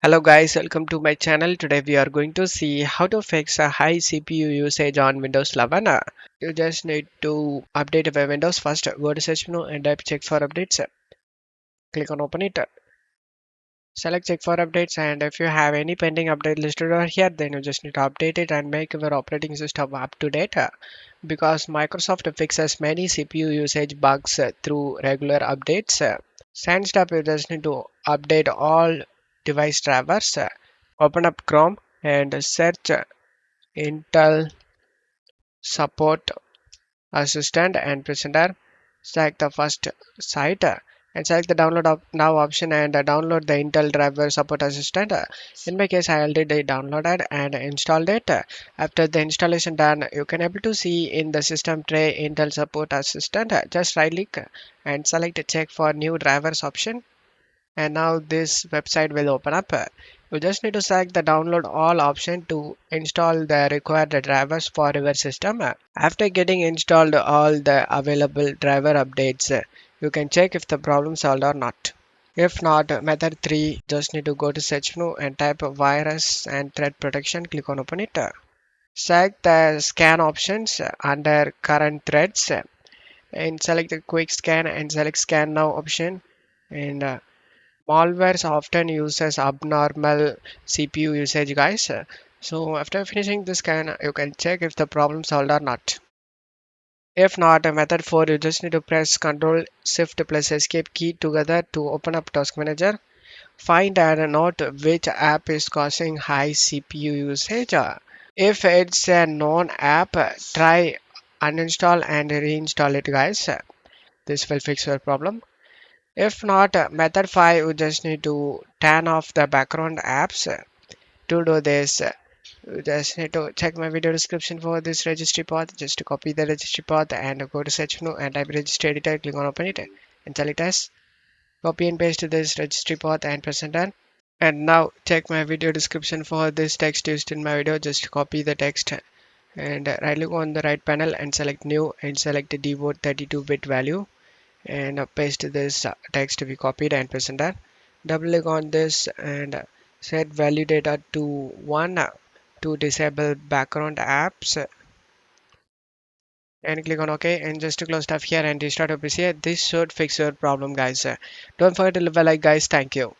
Hello guys, welcome to my channel. Today we are going to see how to fix a high CPU usage on Windows 11. You just need to update your Windows first. Go to search menu and type check for updates. Click on open it. Select check for updates, and if you have any pending update listed over here, then you just need to update it and make your operating system up to date. Because Microsoft fixes many CPU usage bugs through regular updates. Next up, you just need to update all device drivers. Open up Chrome and search Intel Support Assistant and press enter. Select the first site and select the now option and download the Intel driver support assistant. In my case, I already downloaded and installed it. After the installation done, you can able to see in the system tray Intel support assistant. Just right click and select check for new drivers option, and now this website will open up. You just need to select the download all option to install the required drivers for your system. After getting installed all the available driver updates, you can check if the problem solved or not. If not, method 3, just need to go to search menu and type virus and threat protection. Click on open it. Select the scan options under current threads and select the quick scan and select scan now option. And malwares often uses abnormal CPU usage, guys. So after finishing the scan, you can check if the problem solved or not. If not, method 4, you just need to press Ctrl Shift plus Escape key together to open up Task Manager. Find and note which app is causing high CPU usage. If it's a known app, try uninstall and reinstall it, guys. This will fix your problem. If not, method 5, you just need to turn off the background apps. To do this, you just need to check my video description for this registry path. Just to copy the registry path and go to search menu and type registry editor, click on open it and select as. Copy and paste this registry path and press enter. And now check my video description for this text used in my video. Just copy the text and right click on the right panel and select new and select the devote 32-bit value and paste this text we copied and press enter. Double click on this and set value data to 1 to disable background apps and click on OK and just to close stuff here and restart your PC. This should fix your problem, guys. Don't forget to leave a like, guys. Thank you.